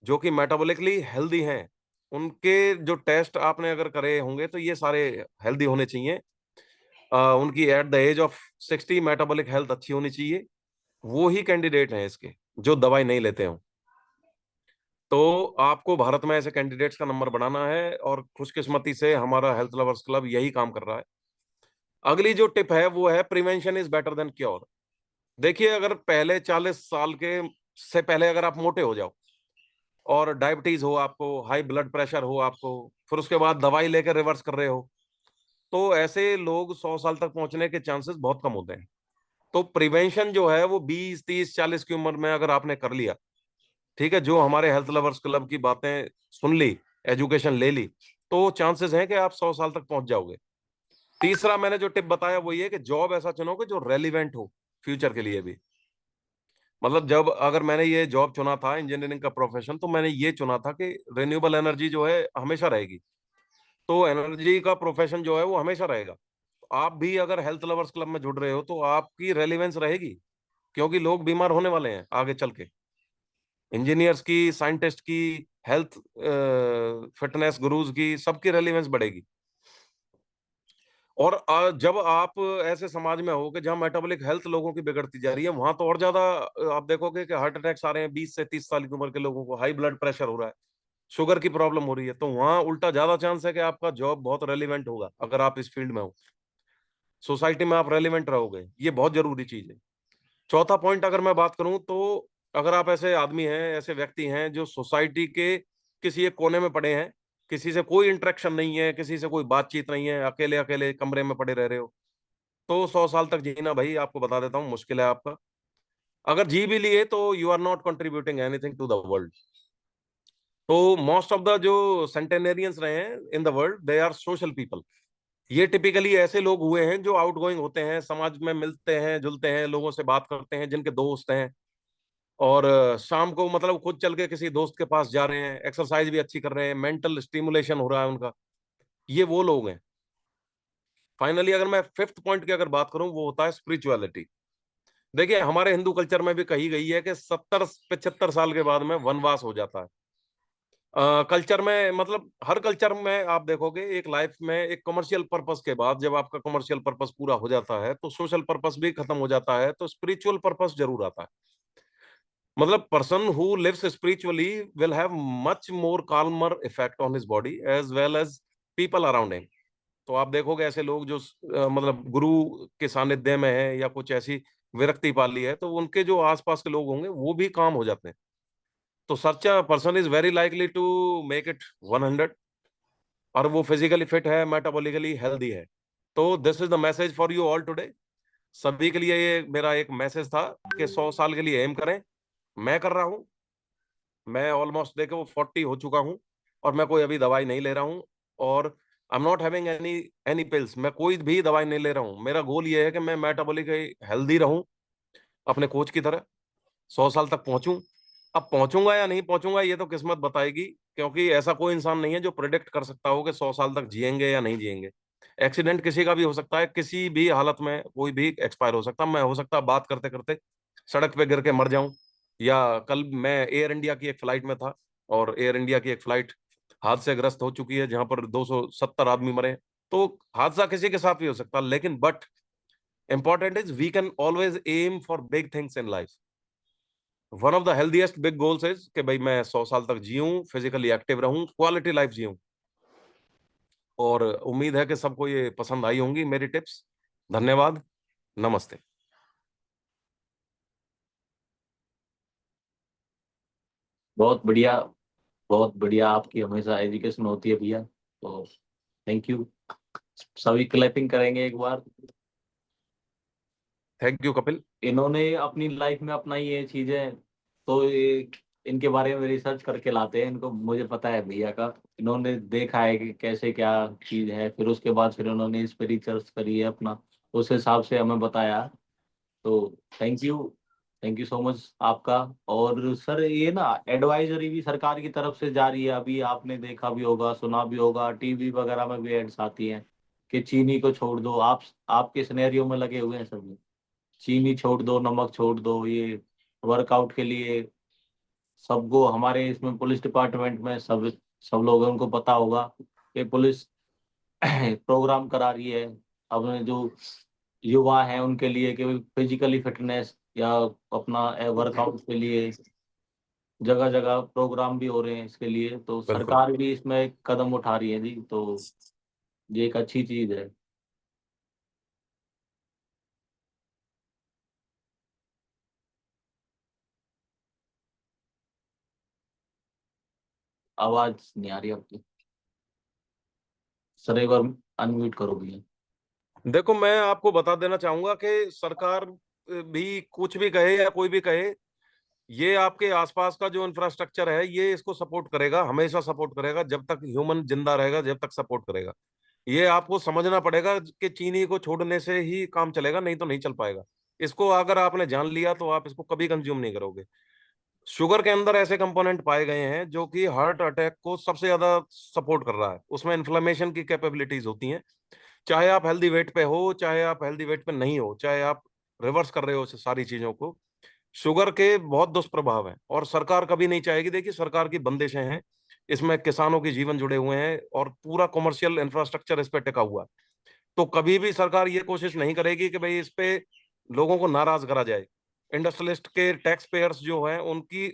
जो कि मेटाबॉलिकली हेल्दी हैं, उनके जो टेस्ट आपने अगर करे होंगे, तो ये सारे हेल्दी होने चाहिए। उनकी at the age of 60 metabolic health अच्छी होनी चाहिए। वो ही कैंडिडेट हैं इसके, जो दवाई नहीं लेते हो। तो आपको भारत में ऐसे कैंडिडेट्स का नंबर बढ़ाना है, और खुशकिस्मती से हमारा हेल्थ लवर्स क्लब यही काम कर रहा है। अगली जो टिप है वो है prevention is better than cure. देखिए, अगर पहले 40 साल के से पहले अगर आप मोटे हो जाओ, और डायबिटीज हो आपको, हाई ब्लड प्रेशर हो आपको, फिर उसके बाद दवाई लेकर रिवर्स कर रहे हो, तो ऐसे लोग 100 साल तक पहुंचने के चांसेस बहुत कम होते हैं। तो प्रिवेंशन जो है वो 20-30-40 की उम्र में अगर आपने कर लिया, ठीक है, जो हमारे हेल्थ लवर्स क्लब की बातें सुन ली, एजुकेशन ले ली, तो चांसेस हैं कि आप 100 साल तक पहुंच जाओगे। तीसरा मैंने जो टिप बताया वो ये कि जॉब ऐसा चुनो कि जो रेलिवेंट हो फ्यूचर के लिए भी। मतलब जब अगर मैंने ये जॉब चुना था, इंजीनियरिंग का प्रोफेशन, तो मैंने ये चुना था कि रिन्यूएबल एनर्जी जो है हमेशा रहेगी, तो एनर्जी का प्रोफेशन जो है वो हमेशा रहेगा। आप भी अगर हेल्थ लवर्स क्लब में जुड़ रहे हो तो आपकी रेलिवेंस रहेगी, क्योंकि लोग बीमार होने वाले हैं आगे चल के। इंजीनियर्स की, साइंटिस्ट की, हेल्थ फिटनेस गुरुज की, सबकी रेलिवेंस बढ़ेगी। और जब आप ऐसे समाज में हो कि जहां मेटाबॉलिक हेल्थ लोगों की बिगड़ती जा रही है, वहां तो और ज्यादा आप देखोगे कि हार्ट अटैक्स आ रहे हैं, 20 से 30 साल की उम्र के लोगों को हाई ब्लड प्रेशर हो रहा है, शुगर की प्रॉब्लम हो रही है। तो वहां उल्टा ज्यादा चांस है कि आपका जॉब बहुत रेलिवेंट होगा अगर आप इस फील्ड में हो, सोसाइटी में आप रेलिवेंट रहोगे। ये बहुत जरूरी चीज है। चौथा पॉइंट अगर मैं बात करूं तो, अगर आप ऐसे आदमी हैं, ऐसे व्यक्ति हैं जो सोसाइटी के किसी एक कोने में पड़े हैं, किसी से कोई इंटरेक्शन नहीं है, किसी से कोई बातचीत नहीं है, अकेले अकेले कमरे में पड़े रह रहे हो, तो 100 साल तक जीना भाई आपको बता देता हूँ मुश्किल है आपका। अगर जी भी लिए तो you are not contributing anything to the world. तो मोस्ट ऑफ द जो सेंटेनेरियंस रहे हैं in the world, they are social people. ये टिपिकली ऐसे लोग हुए हैं जो आउट गोइंग होते हैं, समाज में मिलते हैं जुलते हैं, लोगों से बात करते हैं, जिनके दोस्त हैं, और शाम को मतलब खुद चल के किसी दोस्त के पास जा रहे हैं, एक्सरसाइज भी अच्छी कर रहे हैं, मेंटल स्टिमुलेशन हो रहा है उनका। ये वो लोग हैं। फाइनली अगर मैं फिफ्थ पॉइंट की अगर बात करूं, वो होता है स्पिरिचुअलिटी। देखिए हमारे हिंदू कल्चर में भी कही गई है कि 70-75 साल के बाद में वनवास हो जाता है। कल्चर में मतलब हर कल्चर में आप देखोगे एक लाइफ में एक कमर्शियल पर्पस के बाद, जब आपका कमर्शियल पर्पस पूरा हो जाता है तो सोशल पर्पस भी खत्म हो जाता है, तो स्पिरिचुअल पर्पस जरूर आता है। मतलब person who lives spiritually will have much more calmer effect on his body as well as people around him. तो आप देखोगे ऐसे लोग जो मतलब गुरु के सानिध्य में है या कुछ ऐसी विरक्ति पाली है, तो उनके जो आसपास के लोग होंगे वो भी काम हो जाते हैं। तो such a person is very likely to make it 100, और वो फिजिकली फिट है, मेटाबॉलिकली हेल्दी है। तो this is the message for you all today. सभी के लिए ये मेरा एक मैसेज था कि 100 साल के लिए एम करें। मैं कर रहा हूँ। मैं ऑलमोस्ट देखो वो 40 हो चुका हूँ, और मैं कोई अभी दवाई नहीं ले रहा हूँ। और I am not having any any pills. मैं कोई भी दवाई नहीं ले रहा हूँ। मेरा गोल ये है कि मैं मेटाबॉलिक हेल्दी रहूं, अपने कोच की तरह 100 साल तक पहुंचूं। अब पहुंचूंगा या नहीं पहुंचूंगा ये तो किस्मत बताएगी, क्योंकि ऐसा कोई इंसान नहीं है जो प्रिडिक्ट कर सकता हो कि 100 साल तक जिएंगे या नहीं जिएंगे। एक्सीडेंट किसी का भी हो सकता है, किसी भी हालत में कोई भी एक्सपायर हो सकता है। मैं हो सकता है बात करते करते सड़क पे गिर के मर जाऊं, या कल मैं एयर इंडिया की एक फ्लाइट में था, और एयर इंडिया की एक फ्लाइट हादसेग्रस्त हो चुकी है जहां पर 270 आदमी मरे। तो हादसा किसी के साथ भी हो सकता है, लेकिन but important is we can always aim for big things in life. One of the healthiest big goals is कि भाई मैं 100 साल तक जीऊं, फिजिकली एक्टिव रहूं, क्वालिटी लाइफ जीऊं। और उम्मीद है कि सबको ये पसंद आई होंगी मेरी टिप्स। धन्यवाद। नमस्ते। बहुत बढ़िया। बहुत बढ़िया, आपकी हमेशा एजुकेशन होती है भैया, तो थैंक यू। सभी क्लैपिंग करेंगे एक बार। Thank you Kapil. इन्होंने अपनी लाइफ में अपना ये चीजें, तो ये इनके बारे में रिसर्च करके लाते हैं, इनको मुझे पता है भैया का। इन्होंने देखा है कि कैसे क्या चीज है, फिर उसके बाद फिर उन्होंने इस पर रिसर्च करी है अपना, उस हिसाब से हमें बताया। तो thank you. Thank you so much आपका। और सर ये ना एडवाइजरी भी सरकार की तरफ से जारी है, अभी आपने देखा भी होगा, सुना भी होगा, टीवी वगैरह में भी एड्स आती हैं कि चीनी को छोड़ दो। आप आपके सिनेरियो में लगे हुए हैं सभी, चीनी छोड़ दो, नमक छोड़ दो, ये वर्कआउट के लिए सबको। हमारे इसमें पुलिस डिपार्टमेंट में सब सब लोग हैं, उनको पता होगा कि पुलिस प्रोग्राम करा रही है अपने जो युवा हैं उनके लिए, कि फिजिकली फिटनेस या अपना वर्कआउट के लिए जगह जगह प्रोग्राम भी हो रहे हैं इसके लिए। तो बिल्कुल। सरकार भी इसमें एक कदम उठा रही है जी, तो ये एक अच्छी चीज है। आवाज नहीं आ रही आपकी, सर एक बार अनम्यूट करो भैया। देखो मैं आपको बता देना चाहूंगा कि सरकार भी कुछ भी कहे या कोई भी कहे, ये आपके आसपास का जो इंफ्रास्ट्रक्चर है ये इसको सपोर्ट करेगा, हमेशा सपोर्ट करेगा, जब तक ह्यूमन जिंदा रहेगा जब तक सपोर्ट करेगा। ये आपको समझना पड़ेगा कि चीनी को छोड़ने से ही काम चलेगा, नहीं तो नहीं चल पाएगा। इसको अगर आपने जान लिया तो आप इसको कभी कंज्यूम नहीं करोगे। शुगर के अंदर ऐसे कंपोनेंट पाए गए हैं जो कि हार्ट अटैक को सबसे ज्यादा सपोर्ट कर रहा है, उसमें इन्फ्लेमेशन की कैपेबिलिटीज होती हैं। चाहे आप हेल्दी वेट पे हो, चाहे आप हेल्दी वेट पे नहीं हो, चाहे आप रिवर्स कर रहे हो सारी चीजों को, शुगर के बहुत दुष्प्रभाव हैं। और सरकार कभी नहीं चाहेगी, देखिए सरकार की बंदिशें हैं, इसमें किसानों के जीवन जुड़े हुए हैं और पूरा कमर्शियल इंफ्रास्ट्रक्चर इस पे टिका हुआ है। तो कभी भी सरकार ये कोशिश नहीं करेगी कि भाई इस पे लोगों को नाराज करा जाए, इंडस्ट्रियलिस्ट के टैक्स पेयर्स जो हैं उनकी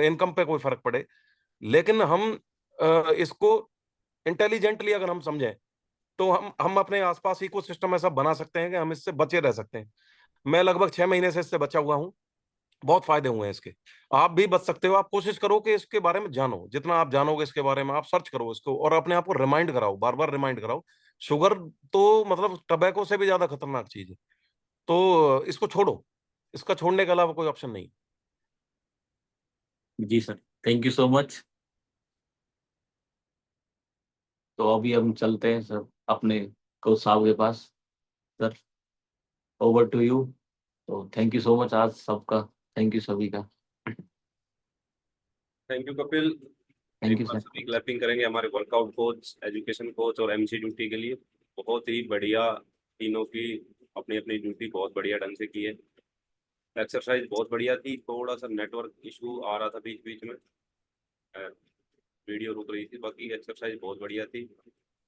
इनकम पे कोई फर्क पड़े। लेकिन हम इसको इंटेलिजेंटली अगर हम समझें तो हम अपने आसपास इको सिस्टम ऐसा बना सकते हैं कि हम इससे बचे रह सकते हैं। मैं लगभग 6 महीने से इससे बचा हुआ हूँ, बहुत फायदे हुए हैं इसके। आप भी बच सकते हो, आप कोशिश करो कि इसके बारे में जानो, जितना आप जानोगे इसके बारे में, आप सर्च करो इसको और अपने आप को रिमाइंड कराओ, बार बार रिमाइंड कराओ। शुगर तो मतलब टबैको से भी ज्यादा खतरनाक चीज है। तो इसको छोड़ो, इसका छोड़ने के अलावा कोई ऑप्शन नहीं। जी sir, thank you so much. तो अभी हम चलते हैं सर अपने कोच साहब के पास। Sir, over to you. तो थैंक यू सो मच आज सबका, थैंक यू सभी का। Thank you Kapil. थैंक एक यू बार सर। सभी क्लैपिंग करेंगे हमारे वर्कआउट कोच, एजुकेशन कोच और एमसी ड्यूटी के लिए। बहुत ही बढ़िया, तीनों की अपनी अपनी ड्यूटी बहुत बढ़िया ढंग से की है। एक्सरसाइज बहुत बढ़िया थी, थोड़ा सा नेटवर्क इशू आ रहा था बीच बीच में, वीडियो रुक रही थी, बाकी एक्सरसाइज बहुत बढ़िया थी।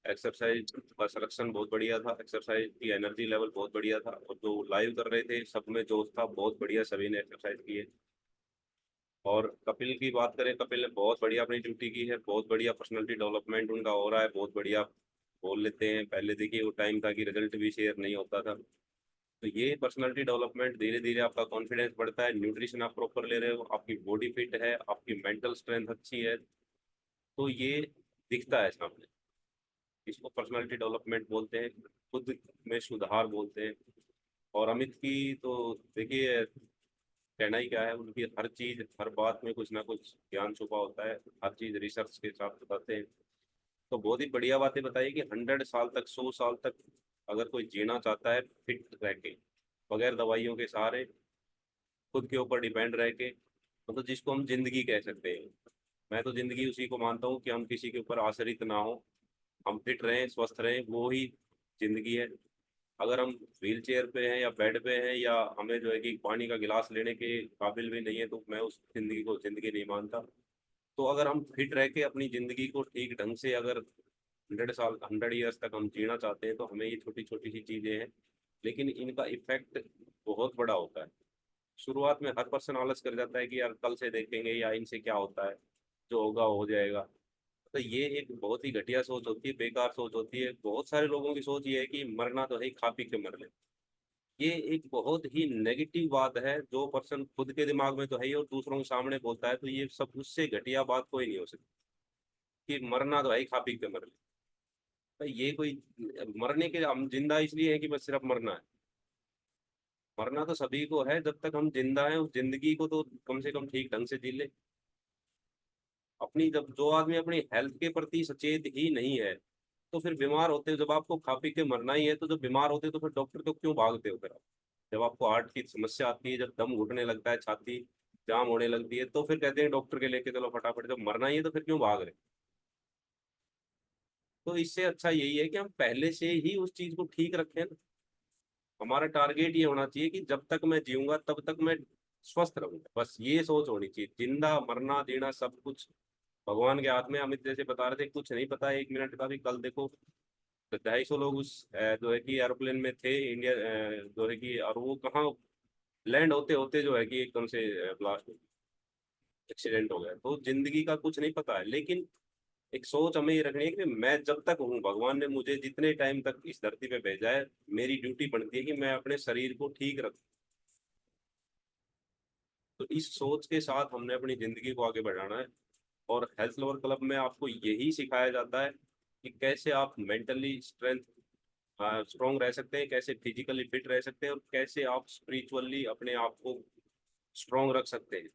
एक्सरसाइज का सिलेक्शन बहुत बढ़िया था, एक्सरसाइज की एनर्जी लेवल बहुत बढ़िया था, और जो लाइव कर रहे थे सब में जोश था, बहुत बढ़िया सभी ने एक्सरसाइज की है। और कपिल की बात करें, कपिल ने बहुत बढ़िया अपनी ड्यूटी की है, बहुत बढ़िया पर्सनालिटी डेवलपमेंट उनका हो रहा है, बहुत बढ़िया बोल लेते हैं। पहले देखिए वो टाइम था कि रिजल्ट भी शेयर नहीं होता था, तो ये पर्सनालिटी डेवलपमेंट धीरे धीरे आपका कॉन्फिडेंस बढ़ता है, न्यूट्रिशन आप प्रॉपर ले रहे हो, आपकी बॉडी फिट है, आपकी मेंटल स्ट्रेंथ अच्छी है, तो ये दिखता है सामने। इसको पर्सनालिटी डेवलपमेंट बोलते हैं, खुद में सुधार बोलते हैं। और अमित की तो देखिए कहना ही क्या है, उनकी हर चीज हर बात में कुछ ना कुछ ज्ञान छुपा होता है, हर चीज रिसर्च के साथ बताते हैं। तो बहुत ही बढ़िया बातें बताई कि 100 साल तक, 100 साल तक अगर कोई जीना चाहता है फिट रह के, बगैर दवाइयों के सहारे, खुद के ऊपर डिपेंड रह के, मतलब जिसको हम जिंदगी कह सकते हैं। मैं तो जिंदगी उसी को मानता हूँ कि हम किसी के ऊपर आश्रित ना हो, हम फिट रहें, स्वस्थ रहें, वो ही जिंदगी है। अगर हम व्हील चेयर पे हैं या बेड पे हैं या हमें जो है कि पानी का गिलास लेने के काबिल भी नहीं है, तो मैं उस जिंदगी को जिंदगी नहीं मानता। तो अगर हम फिट रह के अपनी जिंदगी को ठीक ढंग से अगर 100 साल, 100 ईयर्स तक हम जीना चाहते हैं, तो हमें ये छोटी छोटी सी चीजें हैं, लेकिन इनका इफेक्ट बहुत बड़ा होता है। शुरुआत में हर पर्सन आलस कर जाता है कि यार कल से देखेंगे या इनसे क्या होता है, जो होगा हो जाएगा। तो ये एक बहुत ही घटिया सोच होती है, बेकार सोच होती है। बहुत सारे लोगों की सोच ये है कि मरना तो है ही, खा पी के मर ले। ये एक बहुत ही नेगेटिव बात है, जो पर्सन खुद के दिमाग में तो है ही और दूसरों के सामने बोलता है, तो ये सब उससे घटिया बात कोई नहीं हो सकती कि मरना तो है ही, खा पी के मर ले। तो ये कोई मरने के, हम जिंदा इसलिए है कि बस सिर्फ मरना है। मरना तो सभी को है, जब तक हम जिंदा हैं उस जिंदगी को तो कम से कम ठीक ढंग से जी ले अपनी। जब जो आदमी अपनी हेल्थ के प्रति सचेत ही नहीं है, तो फिर बीमार होते हो, जब आपको खा पी के मरना ही है तो जब बीमार होते हो तो फिर डॉक्टर तो क्यों भागते हो फिर आप? जब आपको हार्ट की समस्या आती है, जब दम घुटने लगता है, छाती जाम होने लगती है, तो फिर कहते हैं डॉक्टर के लेके चलो फटाफट। जब मरना ही है तो फिर क्यों भाग रहे? तो इससे अच्छा यही है कि हम पहले से ही उस चीज को ठीक रखें ना। हमारा टारगेट ये होना चाहिए कि जब तक मैं जीऊंगा तब तक मैं स्वस्थ रहूंगा, बस ये सोच होनी चाहिए। जिंदा मरना जीना सब कुछ भगवान के हाथ में। अमित जैसे बता रहे थे, कुछ नहीं पता 1 मिनट का भी। कल देखो तो 250 लोग उस जो है कि एरोप्लेन में थे इंडिया, जो है कि, और वो कहाँ लैंड होते होते जो है कि एकदम से ब्लास्ट एक्सीडेंट हो गया। तो जिंदगी का कुछ नहीं पता है, लेकिन एक सोच हमें ये रखनी है कि मैं जब तक हूँ, भगवान ने मुझे जितने टाइम तक इस धरती पे भेजा है, मेरी ड्यूटी बनती है कि मैं अपने शरीर को ठीक रखूं। तो इस सोच के साथ हमने अपनी जिंदगी को आगे बढ़ाना है। और हेल्थ लवर क्लब में आपको यही सिखाया जाता है कि कैसे आप मेंटली स्ट्रोंग रह सकते हैं, कैसे फिजिकली फिट रह सकते हैं, और कैसे आप स्पिरिचुअली अपने आप को स्ट्रोंग रख सकते हैं।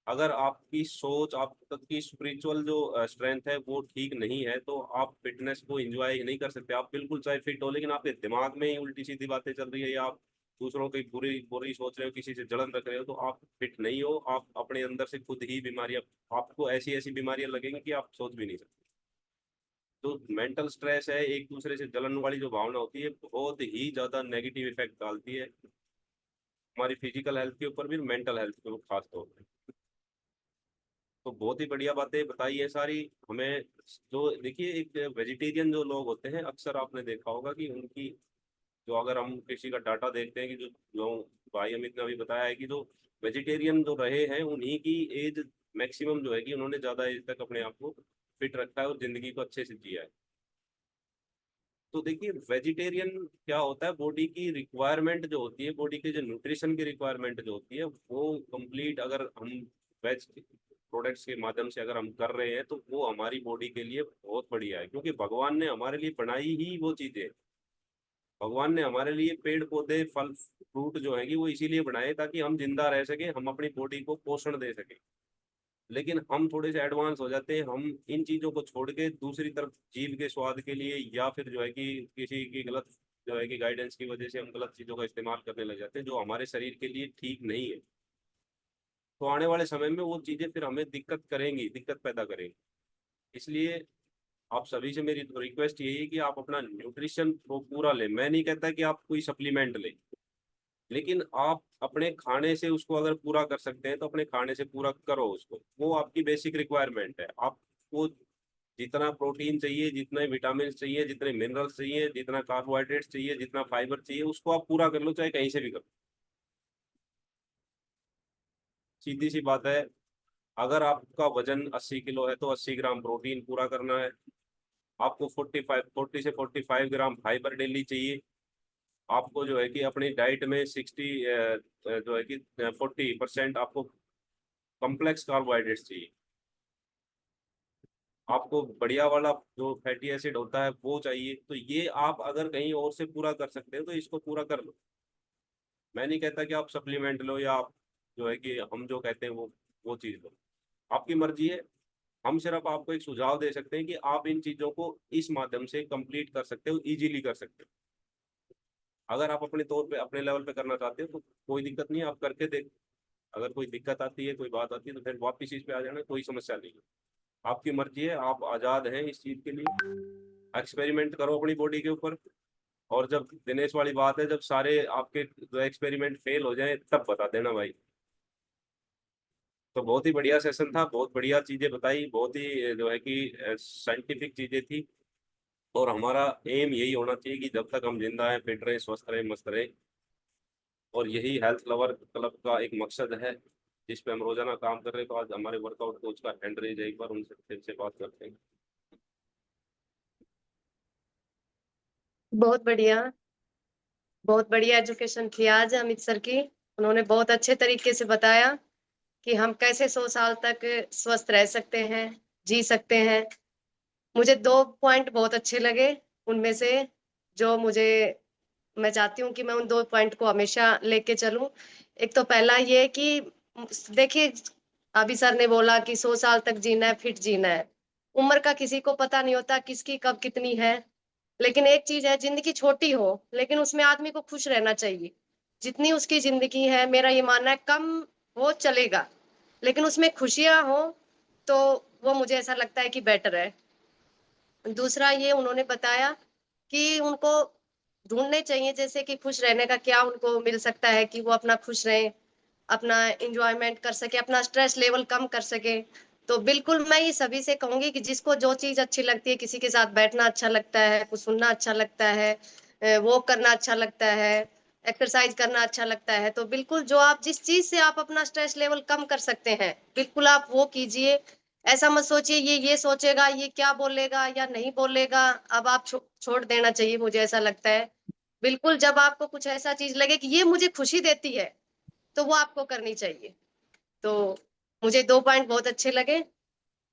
अगर आपकी सोच, आप तक की स्पिरिचुअल जो स्ट्रेंथ है वो ठीक नहीं है, तो आप फिटनेस को एंजॉय नहीं कर सकते। आप बिल्कुल चाहे फिट हो, लेकिन आपके दिमाग में ही उल्टी सीधी बातें चल रही है, या आप दूसरों की बुरी बुरी सोच रहे हो, किसी से जलन रख रहे हो, तो आप फिट नहीं हो। आप अपने अंदर से खुद ही बीमारियां, आपको ऐसी ऐसी बीमारियां लगेंगी कि आप सोच भी नहीं सकते। तो मेंटल स्ट्रेस है, एक दूसरे से जलन वाली जो भावना होती है, बहुत ही ज्यादा नेगेटिव इफेक्ट डालती है हमारी फिजिकल हेल्थ के ऊपर भी, मेंटल हेल्थ के ऊपर खास तौर पे। तो बहुत ही बढ़िया बातें बताई है सारी हमें। जो देखिए, एक वेजिटेरियन जो लोग होते हैं, अक्सर आपने देखा होगा कि उनकी, जो अगर हम किसी का डाटा देखते हैं कि जो जो भाई अमित ने अभी बताया है कि जो वेजिटेरियन जो रहे हैं, उन्हीं की एज मैक्सिमम जो है कि उन्होंने ज्यादा एज तक अपने आप को फिट रखा है और जिंदगी को अच्छे से जिया है। तो देखिए, वेजिटेरियन क्या होता है, बॉडी की रिक्वायरमेंट जो होती है, बॉडी के जो न्यूट्रिशन की रिक्वायरमेंट जो होती है, वो कंप्लीट अगर हम वेज प्रोडक्ट्स के माध्यम से अगर हम कर रहे हैं, तो वो हमारी बॉडी के लिए बहुत बढ़िया है, क्योंकि भगवान ने हमारे लिए बनाई ही वो चीजें। भगवान ने हमारे लिए पेड़ पौधे फल फ्रूट जो है कि वो इसीलिए बनाए ताकि हम जिंदा रह सके, हम अपनी बॉडी को पोषण दे सके। लेकिन हम थोड़े से एडवांस हो जाते हैं, हम इन चीजों को छोड़ के दूसरी तरफ जीभ के स्वाद के लिए, या फिर जो है कि किसी की गलत जो है कि गाइडेंस की वजह से हम गलत चीजों का इस्तेमाल करने लग जाते हैं, जो हमारे शरीर के लिए ठीक नहीं है। तो आने वाले समय में वो चीजें फिर हमें दिक्कत करेंगी, दिक्कत पैदा करेंगी। इसलिए आप सभी से मेरी रिक्वेस्ट यही है कि आप अपना न्यूट्रिशन को पूरा लें। मैं नहीं कहता कि आप कोई सप्लीमेंट लें, लेकिन आप अपने खाने से उसको अगर पूरा कर सकते हैं तो अपने खाने से पूरा करो उसको। वो आपकी बेसिक रिक्वायरमेंट है। आपको जितना प्रोटीन चाहिए, जितने विटामिन चाहिए, जितने मिनरल्स चाहिए, जितना कार्बोहाइड्रेट्स चाहिए, जितना फाइबर चाहिए, उसको आप पूरा कर लो, चाहे कहीं से भी करो। सीधी सी बात है। अगर आपका वजन 80 किलो है तो 80 ग्राम प्रोटीन पूरा करना है। आपको 40 से 45 ग्राम फाइबर डेली चाहिए। आपको जो है कि अपनी डाइट में 60 जो है कि 40% आपको कॉम्प्लेक्स कार्बोहाइड्रेट्स चाहिए। आपको बढ़िया वाला जो फैटी एसिड होता है वो चाहिए। तो ये आप अगर कहीं और से पूरा कर सकते हैं तो इसको पूरा कर लो। मैं नहीं कहता कि आप सप्लीमेंट लो, या आप जो है कि हम जो कहते हैं वो चीज़ लो। आपकी मर्जी है। हम सिर्फ आपको एक सुझाव दे सकते हैं कि आप इन चीज़ों को इस माध्यम से कंप्लीट कर सकते हो, इजीली कर सकते हो। अगर आप अपने तौर पे अपने लेवल पे करना चाहते हो तो कोई दिक्कत नहीं है, आप करके देख। अगर कोई दिक्कत आती है, कोई बात आती है, तो फिर वापस इस पे आ जाना, कोई समस्या नहीं है। आपकी मर्जी है, आप आज़ाद हैं इस चीज़ के लिए। एक्सपेरिमेंट करो अपनी बॉडी के ऊपर। और जब दिनेश वाली बात है, जब सारे आपके जो एक्सपेरिमेंट फेल हो जाए तब बता देना भाई। तो बहुत ही बढ़िया सेशन था, बहुत बढ़िया चीजें बताई, बहुत ही जो है कि साइंटिफिक चीजें थी। और हमारा एम यही होना चाहिए कि जब तक हम जिंदा हैं, फिट रहें, स्वस्थ रहें, मस्त रहें। और यही हेल्थ लवर क्लब का एक मकसद है, जिस पे हम रोजाना काम कर रहे हैं। तो आज हमारे वर्कआउट कोच का हैंड रेज है, एक बार उनसे फिर से बात करते हैं। बहुत बढ़िया, बहुत बढ़िया एजुकेशन थी आज अमित सर की। उन्होंने बहुत अच्छे तरीके से बताया कि हम कैसे 100 साल तक स्वस्थ रह सकते हैं, जी सकते हैं। मुझे 2 पॉइंट बहुत अच्छे लगे उनमें से, जो मुझे, मैं चाहती हूँ कि मैं उन 2 पॉइंट को हमेशा लेके चलूं। एक तो पहला ये कि देखिए, अभी सर ने बोला कि 100 साल तक जीना है, फिट जीना है। उम्र का किसी को पता नहीं होता किसकी कब कितनी है। लेकिन एक चीज है, जिंदगी छोटी हो लेकिन उसमें आदमी को खुश रहना चाहिए। जितनी उसकी जिंदगी है, मेरा ये मानना है, कम हो चलेगा, लेकिन उसमें खुशियां हो तो वो मुझे ऐसा लगता है कि बेटर है। दूसरा ये उन्होंने बताया कि उनको ढूंढने चाहिए, जैसे कि खुश रहने का क्या उनको मिल सकता है कि वो अपना खुश रहे, अपना इंजॉयमेंट कर सके, अपना स्ट्रेस लेवल कम कर सके। तो बिल्कुल मैं ये सभी से कहूंगी कि जिसको जो चीज अच्छी लगती है, किसी के साथ बैठना अच्छा लगता है, कुछ सुनना अच्छा लगता है, वॉक करना अच्छा लगता है, एक्सरसाइज करना अच्छा लगता है, तो बिल्कुल जो आप जिस चीज से आप अपना स्ट्रेस लेवल कम कर सकते हैं, बिल्कुल आप वो कीजिए। ऐसा मत सोचिए ये सोचेगा, ये क्या बोलेगा या नहीं बोलेगा। अब आप छोड़ देना चाहिए, मुझे ऐसा लगता है। बिल्कुल जब आपको कुछ ऐसा चीज लगे कि ये मुझे खुशी देती है, तो वो आपको करनी चाहिए। तो मुझे 2 पॉइंट बहुत अच्छे लगे।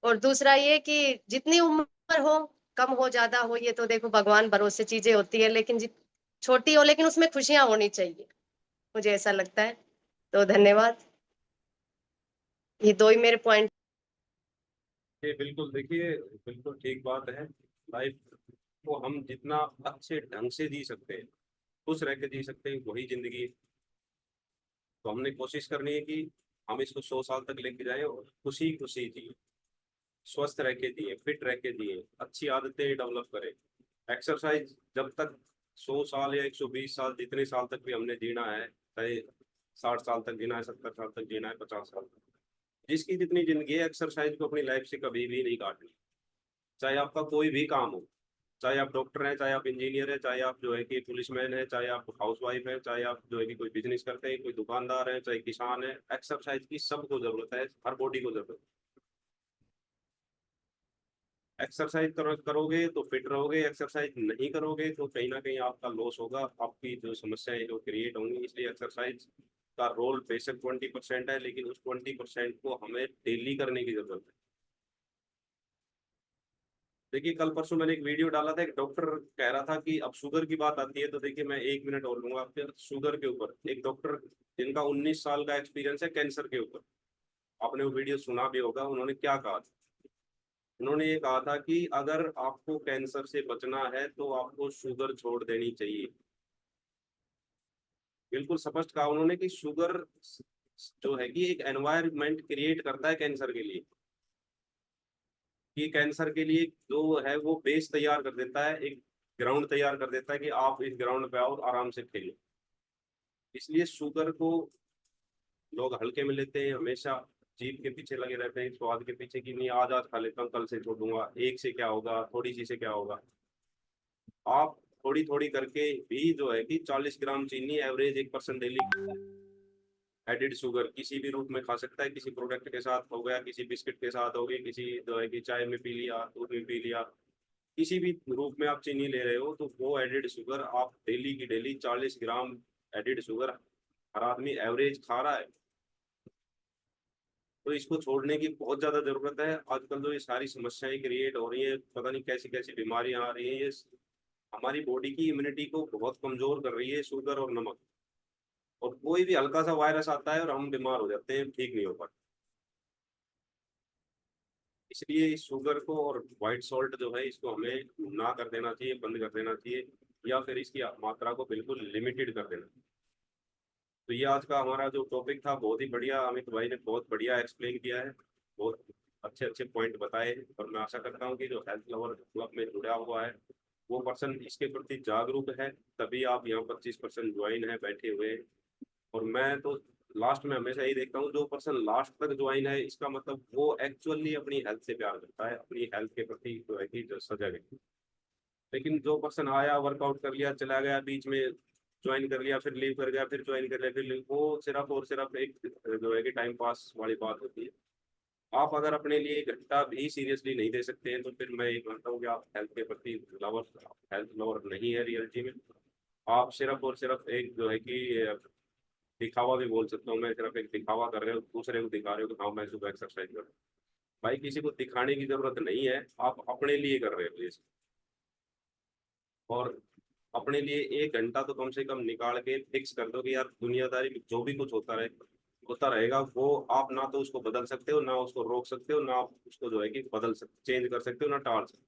और दूसरा ये कि जितनी उम्र हो, कम हो ज्यादा हो, ये तो देखो भगवान भरोसे चीजें होती है, लेकिन छोटी हो लेकिन उसमें खुशियां होनी चाहिए, मुझे ऐसा लगता है। तो धन्यवाद। ये दो ही मेरे पॉइंट। ये बिल्कुल, देखिए बिल्कुल ठीक बात है। लाइफ को हम जितना अच्छे ढंग से जी सकते हैं, खुश रह के जी सकते हैं, वही जिंदगी है। तो हमने कोशिश करनी है कि हम इसको 100 साल तक लेके जाएं और खुशी खुशी जिए, स्वस्थ रह के जिए, फिट रह के जिए, अच्छी आदतें डेवलप करें। एक्सरसाइज जब तक 100 साल या 120 साल, जितने साल तक भी हमने जीना है, चाहे 60 साल तक जीना है, 70 साल तक जीना है, 50 साल तक, जिसकी जितनी जिंदगी है, एक्सरसाइज को अपनी लाइफ से कभी भी नहीं काटनी। चाहे आपका कोई भी काम हो, चाहे आप डॉक्टर हैं, चाहे आप इंजीनियर हैं, चाहे आप जो है कि पुलिसमैन हैं, चाहे आप हाउसवाइफ हैं, चाहे आप जो है कि कोई बिजनेस करते हैं, कोई दुकानदार हैं, चाहे किसान है, एक्सरसाइज की सबको जरूरत है, हर बॉडी को जरूरत है। एक्सरसाइज करोगे तो फिट रहोगे, एक्सरसाइज नहीं करोगे तो कहीं ना कहीं आपका लॉस होगा, आपकी जो समस्याएं जो क्रिएट होंगी। इसलिए एक्सरसाइज का रोल बेशक 20% है, लेकिन उस 20% को हमें डेली करने की जरूरत है। देखिए कल परसों मैंने एक वीडियो डाला था, एक डॉक्टर कह रहा था कि अब शुगर की बात आती है, तो देखिए मैं 1 मिनट और लूंगा आपके शुगर के ऊपर। एक डॉक्टर जिनका 19 साल का एक्सपीरियंस है कैंसर के ऊपर, आपने वो वीडियो सुना भी होगा, उन्होंने क्या कहा था। उन्होंने ये कहा था कि अगर आपको कैंसर से बचना है तो आपको शुगर छोड़ देनी चाहिए। बिल्कुल स्पष्ट कहा उन्होंने कि शुगर जो है कि एक एनवायरनमेंट क्रिएट करता है कैंसर के लिए, कि कैंसर के लिए जो है वो बेस तैयार कर देता है, एक ग्राउंड तैयार कर देता है कि आप इस ग्राउंड पे आओ आराम से खेलो। इसलिए शुगर को लोग हल्के में लेते हैं, हमेशा जीभ के पीछे लगे रहते हैं, स्वाद के पीछे, कि नहीं आज आज खा लेता हूँ, कल से छोड़ दूंगा, एक से क्या होगा, थोड़ी सी से क्या होगा। आप थोड़ी थोड़ी करके भी जो है कि 40 ग्राम चीनी एवरेज 1% डेली एडिड शुगर किसी भी रूप में खा सकता है, किसी प्रोडक्ट के साथ हो गया, किसी बिस्किट के साथ हो गई, किसी जो है कि चाय में पी लिया, दूध में पी लिया, किसी भी रूप में आप चीनी ले रहे हो, तो वो एडिड शुगर आप डेली की डेली 40 ग्राम एडिड शुगर हर आदमी एवरेज खा रहा है। तो इसको छोड़ने की बहुत ज्यादा जरूरत है। आजकल जो ये सारी समस्याएं क्रिएट हो रही है, पता नहीं कैसी कैसी बीमारियां आ रही हैं, ये हमारी बॉडी की इम्यूनिटी को बहुत कमजोर कर रही है, शुगर और नमक। और कोई भी हल्का सा वायरस आता है और हम बीमार हो जाते हैं, ठीक नहीं हो पाते। इसलिए इस शुगर को और व्हाइट सॉल्ट जो है इसको हमें ना कर देना चाहिए, बंद कर देना चाहिए, या फिर इसकी मात्रा को बिल्कुल लिमिटेड कर देना। तो ये आज का हमारा जो टॉपिक था, बहुत ही बढ़िया, अमित भाई ने बहुत बढ़िया एक्सप्लेन किया है, बहुत अच्छे अच्छे पॉइंट बताए हैं। और मैं आशा करता हूँ कि जो हेल्थ लवर क्लब में जुड़ा हुआ है वो पर्सन इसके प्रति जागरूक है, तभी आप यहाँ 25% ज्वाइन है, बैठे हुए हैं। और मैं तो लास्ट में हमेशा यही देखता हूँ, जो पर्सन लास्ट तक ज्वाइन है इसका मतलब वो एक्चुअली अपनी हेल्थ से प्यार करता है, अपनी हेल्थ के प्रति जो है कि जो सजग है। लेकिन जो पर्सन आया, वर्कआउट कर लिया, चला गया, बीच में ज्वाइन कर लिया, फिर लीव कर गया, फिर ज्वाइन कर लिया, फिर लीव, वो सिर्फ और सिर्फ एक जो है कि टाइम पास वाली बात होती है। आप अगर अपने लिए 1 घंटा भी सीरियसली नहीं दे सकते हैं, तो फिर मैं ये मानता हूँ कि आप हेल्थ के प्रति लवर, हेल्थ लवर नहीं है रियलिटी में। आप सिर्फ और सिर्फ एक जो है कि दिखावा भी बोल सकता हूँ मैं, सिर्फ एक दिखावा कर रहे हो, दूसरे को दिखा रहे हो कि हाँ मैं सुबह एक्सरसाइज कर रहा हूँ। भाई किसी को दिखाने की जरूरत नहीं है, आप अपने लिए कर रहे हो ये सब। और अपने लिए 1 घंटा तो कम से कम निकाल के फिक्स कर दो कि यार दुनियादारी में जो भी कुछ होता रहे, होता रहेगा, वो आप ना तो उसको बदल सकते हो, ना उसको रोक सकते हो, ना आप उसको जो है कि बदल सकते, चेंज कर सकते हो, ना टाल सकते हो।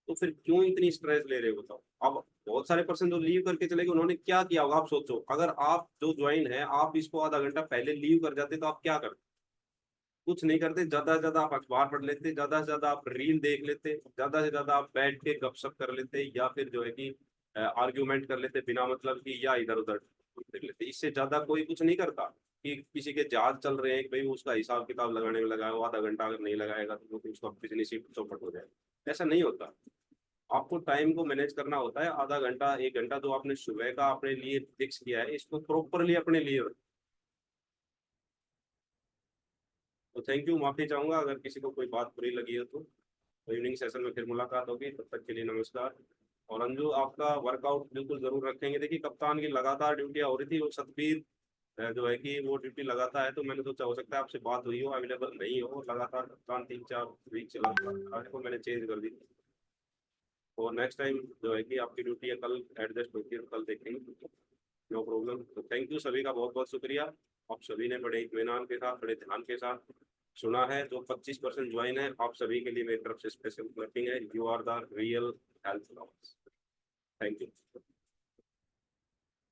तो फिर क्यों इतनी स्ट्रेस ले रहे हो बताओ। अब बहुत सारे पर्सन जो लीव करके चले गए, उन्होंने क्या किया होगा आप सोचो। अगर आप जो ज्वाइन है, आप इसको आधा घंटा पहले लीव कर जाते तो आप क्या करते। कुछ नहीं करते, ज्यादा से ज्यादा आप अखबार पढ़ लेते, ज्यादा से ज्यादा आप रील देख लेते, ज्यादा से ज्यादा आप बैठ के गपशप कर लेते, या फिर जो है कि आर्ग्यूमेंट कर लेते बिना मतलब की, या इधर उधर देख लेते। इससे ज्यादा कोई कुछ नहीं करता। कि किसी के जहाज चल रहे हैं, भाई उसका हिसाब किताब लगाने में लगाया वो आधा घंटा अगर नहीं लगाएगा तो वो उसका बिजनेस ही चौपट हो जाएगा। ऐसा नहीं होता। आपको टाइम को मैनेज करना होता है। आधा घंटा 1 घंटा जो आपने सुबह का अपने लिए फिक्स किया है, इसको प्रॉपरली अपने लिए रखो। तो थैंक यू, माफी चाहूंगा अगर किसी को कोई बात बुरी लगी हो तो इवनिंग सेशन में फिर मुलाकात होगी, तब तक के लिए नमस्कार। और अंजू आपका वर्कआउट बिल्कुल जरूर रखेंगे। देखिए कप्तान की लगातार ड्यूटियां हो रही थी, वो सतबीर जो है कि वो ड्यूटी लगाता है, तो मैंने सोचा हो सकता है आपसे बात हुई हो, अवेलेबल नहीं हो, लगातार कप्तान 3-4 वीक चला आज को मैंने चेंज कर दी। और नेक्स्ट टाइम जो है कि आपकी ड्यूटी है कल एडजस्ट होती है, तो कल देखेंगे, नो प्रॉब्लम। तो थैंक यू सभी का बहुत बहुत शुक्रिया। आप सभी ने बड़े इत्मीनान के साथ, बड़े ध्यान के साथ चुना है, जो 25% ज्वाइन है, आप सभी के लिए मेरी तरफ से स्पेशल क्लैपिंग है। You are the real health lovers. Thank you.